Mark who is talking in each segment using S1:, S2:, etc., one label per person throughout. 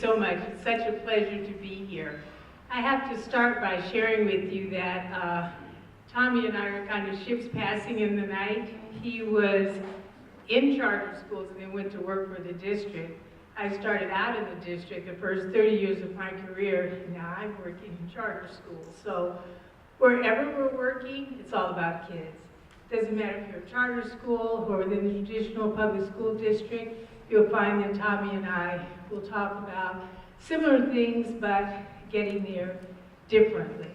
S1: so much. It's such a pleasure to be here. I have to start by sharing with you that Tommy and I are kind of ships passing in the night. He was in charter schools and then went to work for the district. I started out in the district the first 30 years of my career. Now I'm working in charter schools. So wherever we're working, it's all about kids. Doesn't matter if you're a charter school or within the traditional public school district, you'll find that Tommy and I will talk about similar things, but getting there differently.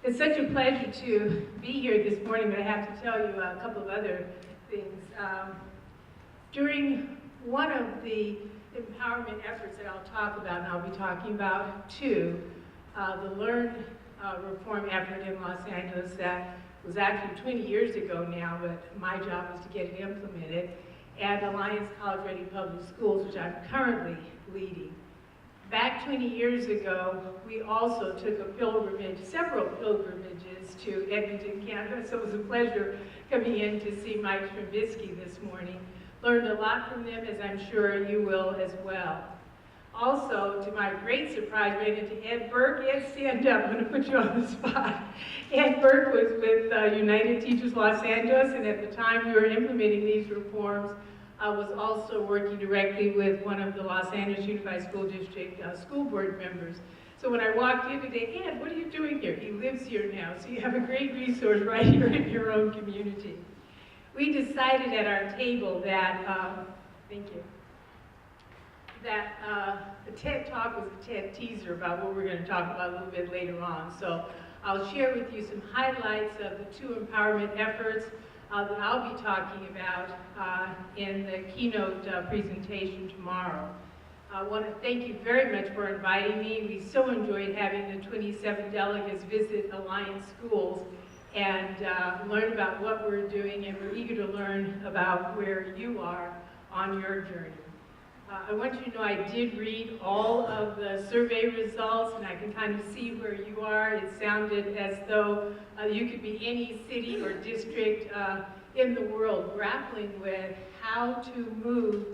S1: It's such a pleasure to be here this morning, but I have to tell you a couple of other things. During one of the empowerment efforts that I'll talk about, and I'll be talking about two, the Learn reform effort in Los Angeles that was actually 20 years ago now, but my job was to get it implemented, and Alliance College Ready Public Schools, which I'm currently leading. Back 20 years ago, we also took a pilgrimage, several pilgrimages to Edmonton, Canada, so it was a pleasure coming in to see Mike Strambisky this morning. Learned a lot from them, as I'm sure you will as well. Also, to my great surprise, ran into Ed Burke. Ed, stand up, I'm gonna put you on the spot. Ed Burke was with United Teachers Los Angeles, and at the time we were implementing these reforms, was also working directly with one of the Los Angeles Unified School District school board members. So when I walked in today, Ed, what are you doing here? He lives here now, so you have a great resource right here in your own community. We decided at our table that, thank you, that the TED Talk was a TED teaser about what we're going to talk about a little bit later on. So I'll share with you some highlights of the two empowerment efforts that I'll be talking about in the keynote presentation tomorrow. I want to thank you very much for inviting me. We so enjoyed having the 27 delegates visit Alliance schools and learn about what we're doing, and we're eager to learn about where you are on your journey. I want you to know I did read all of the survey results, and I can kind of see where you are. It sounded as though you could be any city or district in the world grappling with how to move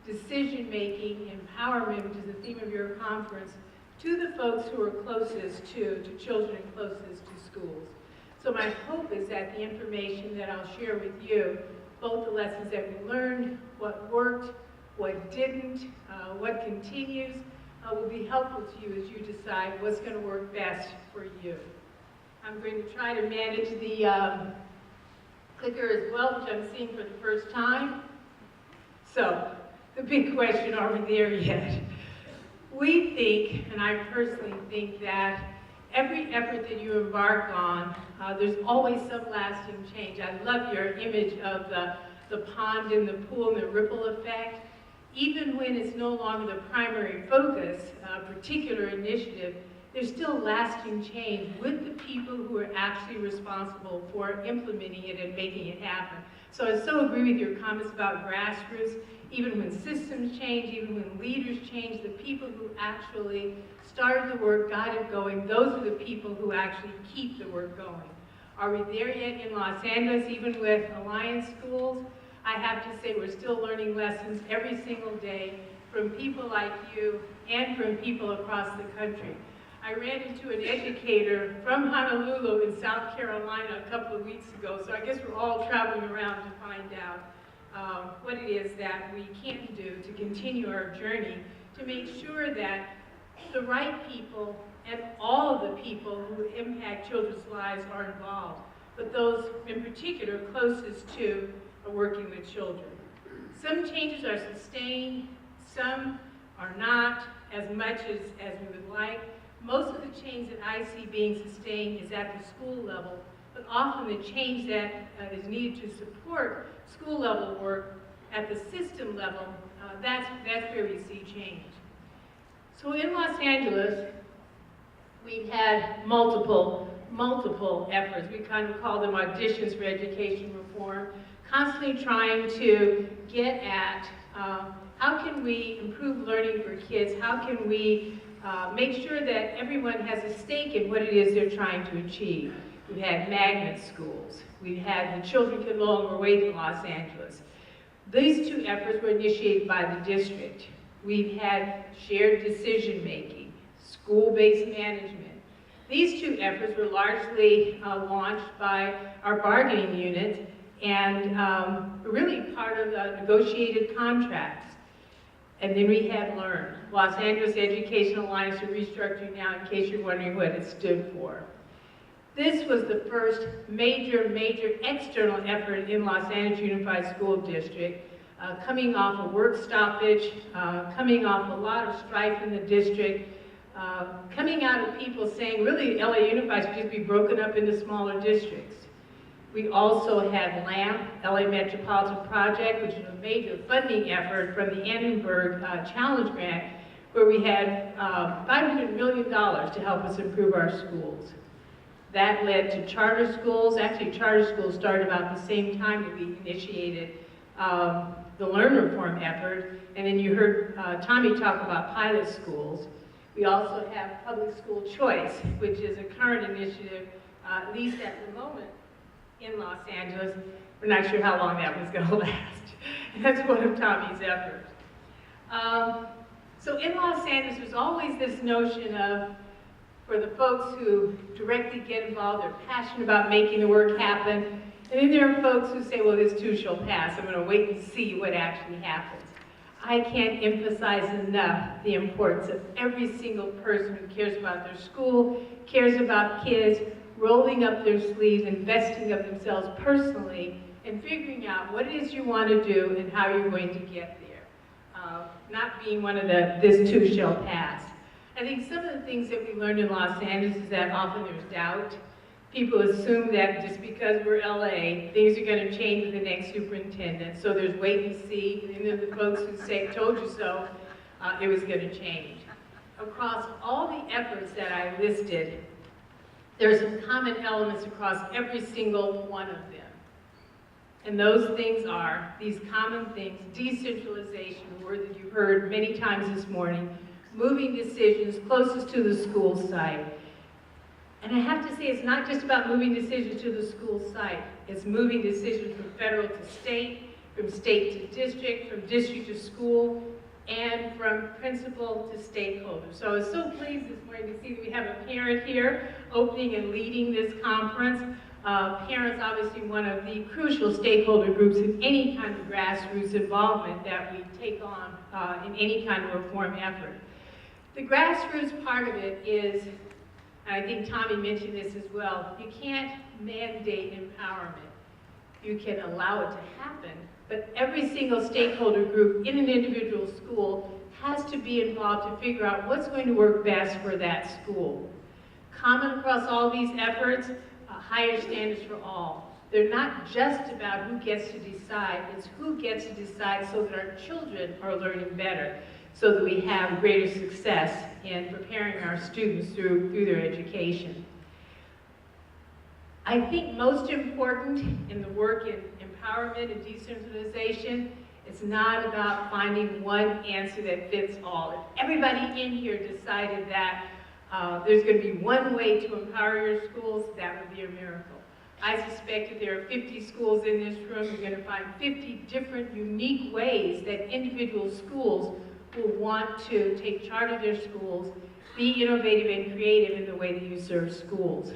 S1: decision-making, empowerment, which is the theme of your conference, to the folks who are closest to children and closest to schools. So my hope is that the information that I'll share with you, both the lessons that we learned, what worked, what didn't, what continues, will be helpful to you as you decide what's going to work best for you. I'm going to try to manage the clicker as well, which I'm seeing for the first time. So, the big question, are we there yet? We think, and I personally think, that every effort that you embark on, there's always some lasting change. I love your image of the pond and the pool and the ripple effect. Even when it's no longer the primary focus, a particular initiative, there's still lasting change with the people who are actually responsible for implementing it and making it happen. So I so agree with your comments about grassroots. Even when systems change, even when leaders change, the people who actually started the work, got it going, those are the people who actually keep the work going. Are we there yet in Los Angeles, even with Alliance schools? I have to say we're still learning lessons every single day from people like you and from people across the country. I ran into an educator from Honolulu in South Carolina a couple of weeks ago, so I guess we're all traveling around to find out what it is that we can do to continue our journey to make sure that the right people and all of the people who impact children's lives are involved, but those in particular closest to working with children. Some changes are sustained, some are not as much as we would like. Most of the change that I see being sustained is at the school level, but often the change that is needed to support school level work at the system level, that's where we see change. So in Los Angeles, we've had multiple efforts. We kind of call them auditions for education reform, constantly trying to get at how can we improve learning for kids, how can we make sure that everyone has a stake in what it is they're trying to achieve. We've had magnet schools. We've had the Children Can No Longer Wait in Los Angeles. These two efforts were initiated by the district. We've had shared decision-making, school-based management. These two efforts were largely launched by our bargaining unit and really part of the negotiated contracts. And then we had LEARN, Los Angeles Education Alliance for Restructuring Now, in case you're wondering what it stood for. This was the first major external effort in Los Angeles Unified School District, coming off a work stoppage, coming off a lot of strife in the district, coming out of people saying, really, LA Unified should just be broken up into smaller districts. We also had LAMP, LA Metropolitan Project, which is a major funding effort from the Annenberg Challenge Grant, where we had $500 million to help us improve our schools. That led to charter schools. Actually, charter schools started about the same time that we initiated the Learn Reform effort. And then you heard Tommy talk about pilot schools. We also have public school choice, which is a current initiative, at least at the moment, in Los Angeles. We're not sure how long that one's going to last. That's one of Tommy's efforts. So in Los Angeles, there's always this notion of, for the folks who directly get involved, they're passionate about making the work happen. And then there are folks who say, well, this too shall pass. I'm going to wait and see what actually happens. I can't emphasize enough the importance of every single person who cares about their school, cares about kids, rolling up their sleeves, investing of themselves personally, and figuring out what it is you want to do and how you're going to get there. Not being one of the this too shall pass. I think some of the things that we learned in Los Angeles is that often there's doubt. People assume that just because we're LA, things are going to change with the next superintendent. So there's wait and see. And then the folks who say, told you so, it was going to change. Across all the efforts that I listed, there are some common elements across every single one of them. And those things are, these common things, decentralization, a word that you've heard many times this morning, moving decisions closest to the school site. And I have to say, it's not just about moving decisions to the school site. It's moving decisions from federal to state, from state to district, from district to school, and from principal to stakeholder. So I was so pleased this morning to see that we have a parent here opening and leading this conference. Parents, obviously, one of the crucial stakeholder groups in any kind of grassroots involvement that we take on in any kind of reform effort. The grassroots part of it is, and I think Tommy mentioned this as well, you can't mandate empowerment. You can allow it to happen, but every single stakeholder group in an individual school has to be involved to figure out what's going to work best for that school. Common across all these efforts, higher standards for all. They're not just about who gets to decide, it's who gets to decide so that our children are learning better, so that we have greater success in preparing our students through their education. I think most important in the work in empowerment and decentralization, it's not about finding one answer that fits all. If everybody in here decided that there's going to be one way to empower your schools, that would be a miracle. I suspect that there are 50 schools in this room, you're going to find 50 different unique ways that individual schools will want to take charge of their schools, be innovative and creative in the way that you serve schools.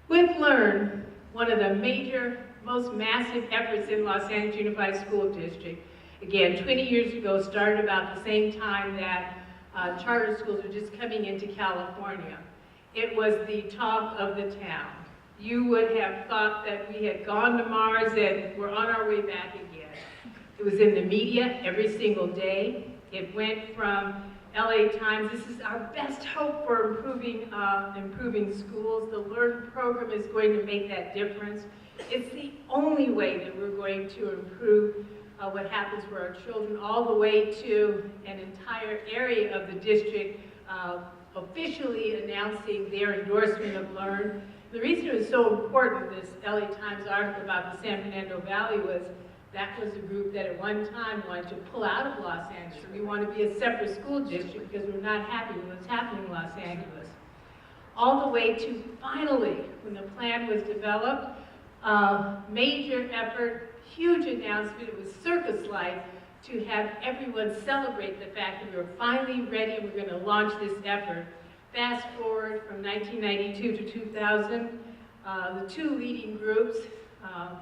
S1: With LEARN, one of the major, most massive efforts in Los Angeles Unified School District, again, 20 years ago, started about the same time that charter schools were just coming into California. It was the talk of the town. You would have thought that we had gone to Mars and we're on our way back again. It was in the media every single day. It went from LA Times, this is our best hope for improving schools. The LEARN program is going to make that difference. It's the only way that we're going to improve what happens for our children, all the way to an entire area of the district officially announcing their endorsement of LEARN. The reason it was so important, this LA Times article about the San Fernando Valley, was that was a group that at one time wanted to pull out of Los Angeles. We want to be a separate school district because we're not happy with what's happening in Los Angeles. All the way to finally, when the plan was developed, major effort, huge announcement, it was circus-like, to have everyone celebrate the fact that we were finally ready and we're going to launch this effort. Fast forward from 1992 to 2000, the two leading groups,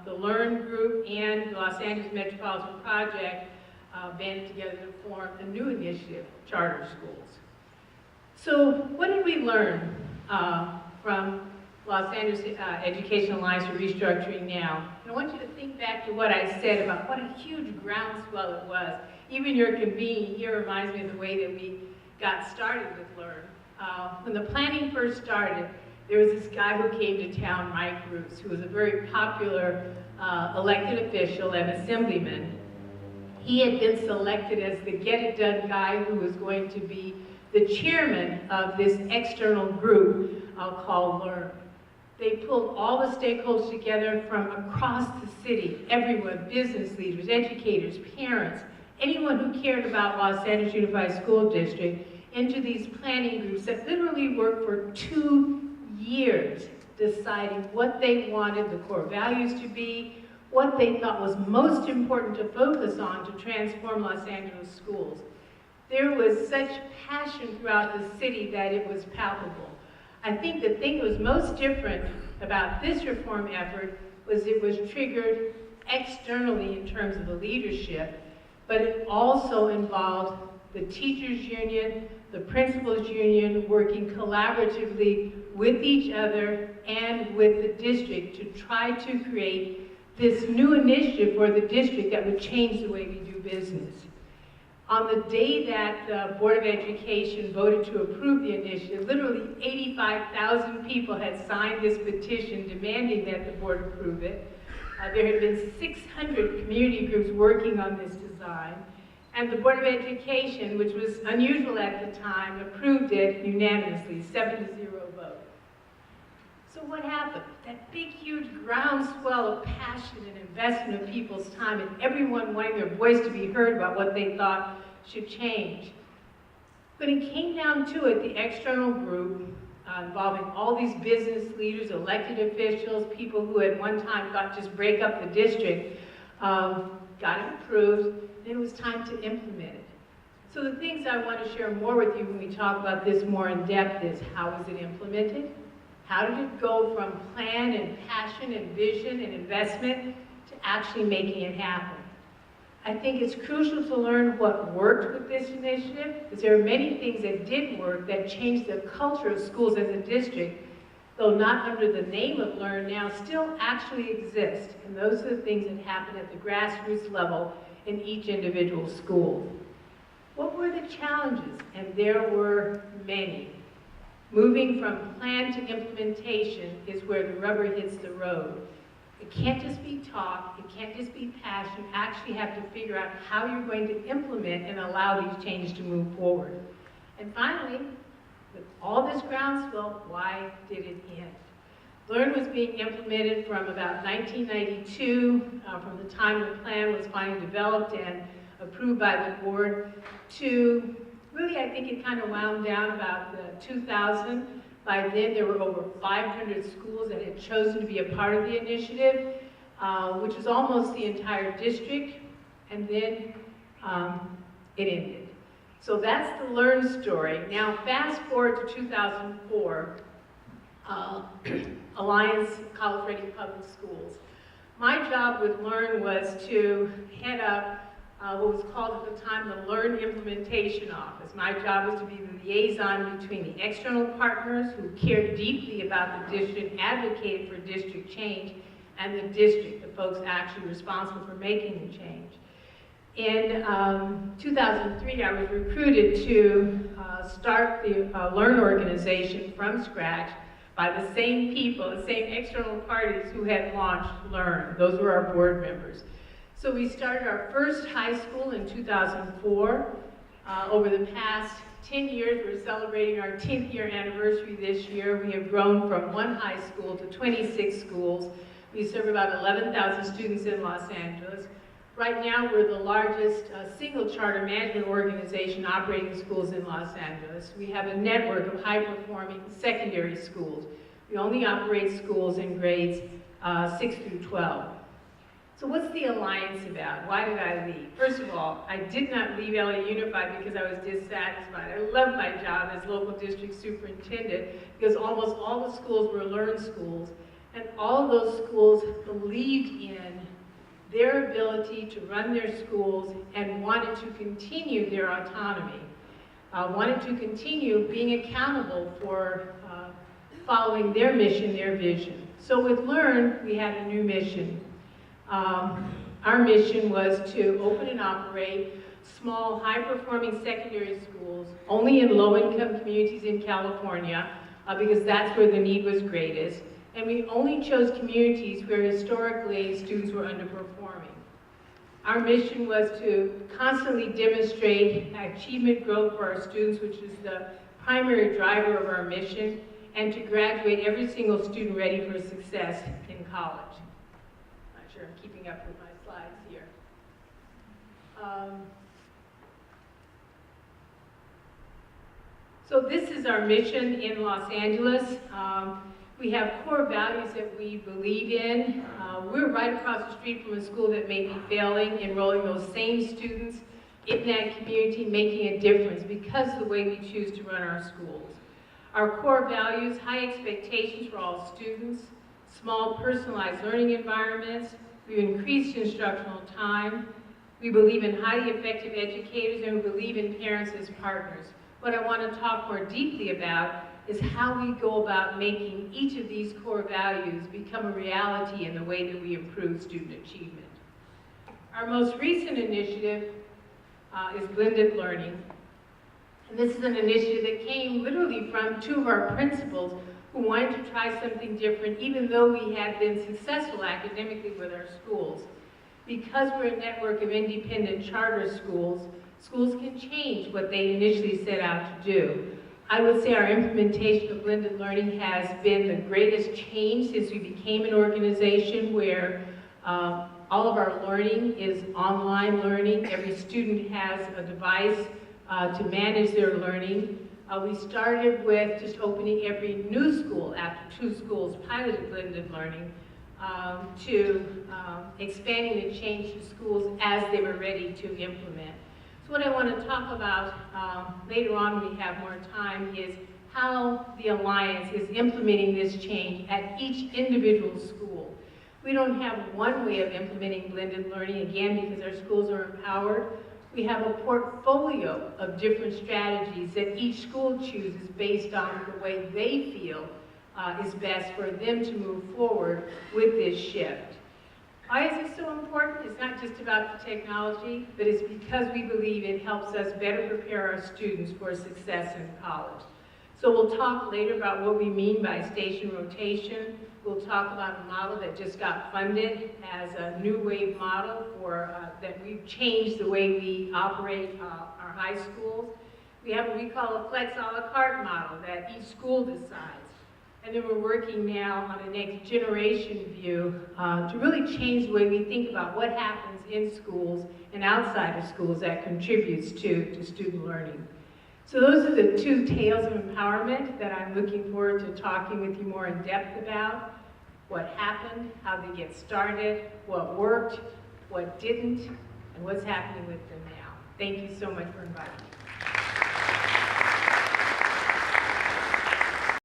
S1: the LEARN group and the Los Angeles Metropolitan Project, banded together to form a new initiative, charter schools. So what did we learn from Los Angeles Education Alliance for Restructuring Now? And I want you to think back to what I said about what a huge groundswell it was. Even your convening here reminds me of the way that we got started with LEARN. When the planning first started, there was this guy who came to town, Mike Roos, who was a very popular elected official and assemblyman. He had been selected as the get-it-done guy who was going to be the chairman of this external group I'll call LEARN. They pulled all the stakeholders together from across the city, everyone, business leaders, educators, parents, anyone who cared about Los Angeles Unified School District, into these planning groups that literally worked for 2 years deciding what they wanted the core values to be, what they thought was most important to focus on to transform Los Angeles schools. There was such passion throughout the city that it was palpable. I think the thing that was most different about this reform effort was it was triggered externally in terms of the leadership, but it also involved the teachers union, the principals union, working collaboratively with each other and with the district to try to create this new initiative for the district that would change the way we do business. On the day that the Board of Education voted to approve the initiative, literally 85,000 people had signed this petition demanding that the board approve it. There had been 600 community groups working on this design, and the Board of Education, which was unusual at the time, approved it unanimously, 7-0 vote. So what happened? That big, huge groundswell of passion and investment of people's time and everyone wanting their voice to be heard about what they thought should change. When it came down to it, the external group, involving all these business leaders, elected officials, people who at one time thought just break up the district, got it approved, and it was time to implement it. So the things I want to share more with you when we talk about this more in depth is how was it implemented? How did it go from plan and passion and vision and investment to actually making it happen? I think it's crucial to learn what worked with this initiative, because there are many things that did work that changed the culture of schools as a district, though not under the name of LEARN now, still actually exist. And those are the things that happen at the grassroots level in each individual school. What were the challenges? And there were many. Moving from plan to implementation is where the rubber hits the road. It can't just be talk, it can't just be passion. You actually have to figure out how you're going to implement and allow these changes to move forward. And finally, with all this groundswell, why did it end? LEARN was being implemented from about 1992, from the time the plan was finally developed and approved by the board, to really, I think it kind of wound down about 2000. By then, there were over 500 schools that had chosen to be a part of the initiative, which is almost the entire district, and then it ended. So that's the LEARN story. Now, fast forward to 2004, Alliance College Ready Public Schools. My job with LEARN was to head up what was called at the time the LEARN Implementation Office. My job was to be the liaison between the external partners who cared deeply about the district, advocated for district change, and the district, the folks actually responsible for making the change. In 2003, I was recruited to start the LEARN organization from scratch by the same people, the same external parties who had launched LEARN. Those were our board members. So we started our first high school in 2004. Over the past 10 years, we're celebrating our 10th year anniversary this year. We have grown from 1 high school to 26 schools. We serve about 11,000 students in Los Angeles. Right now, we're the largest single charter management organization operating schools in Los Angeles. We have a network of high-performing secondary schools. We only operate schools in grades 6 through 12. So what's the Alliance about? Why did I leave? First of all, I did not leave LA Unified because I was dissatisfied. I love my job as local district superintendent because almost all the schools were Learn schools, and all of those schools believed in their ability to run their schools and wanted to continue their autonomy, wanted to continue being accountable for following their mission, their vision. So with Learn, we had a new mission. Our mission was to open and operate small, high-performing secondary schools only in low-income communities in California because that's where the need was greatest. And we only chose communities where historically students were underperforming. Our mission was to constantly demonstrate achievement growth for our students, which is the primary driver of our mission, and to graduate every single student ready for success in college. I'm keeping up with my slides here. So this is our mission in Los Angeles. We have core values that we believe in. We're right across the street from a school that may be failing, enrolling those same students in that community, making a difference because of the way we choose to run our schools. Our core values: high expectations for all students, small personalized learning environments. We've increased instructional time. We believe in highly effective educators, and we believe in parents as partners. What I want to talk more deeply about is how we go about making each of these core values become a reality in the way that we improve student achievement. Our most recent initiative is blended learning. And this is an initiative that came literally from two of our principals who wanted to try something different, even though we had been successful academically with our schools. Because we're a network of independent charter schools, schools can change what they initially set out to do. I would say our implementation of blended learning has been the greatest change since we became an organization where all of our learning is online learning. Every student has a device to manage their learning. We started with just opening every new school after 2 schools piloted blended learning to expanding the change to schools as they were ready to implement. So what I want to talk about later on when we have more time is how the Alliance is implementing this change at each individual school. We don't have one way of implementing blended learning, again, because our schools are empowered. We have a portfolio of different strategies that each school chooses based on the way they feel is best for them to move forward with this shift. Why is this so important? It's not just about the technology, but it's because we believe it helps us better prepare our students for success in college. So we'll talk later about what we mean by station rotation. We'll talk about a model that just got funded as a new wave model for that we've changed the way we operate our high schools. We have what we call a flex a la carte model that each school decides. And then we're working now on a next generation view to really change the way we think about what happens in schools and outside of schools that contributes to student learning. So those are the 2 tales of empowerment that I'm looking forward to talking with you more in depth about. What happened, how they get started, what worked, what didn't, and what's happening with them now. Thank you so much for inviting me.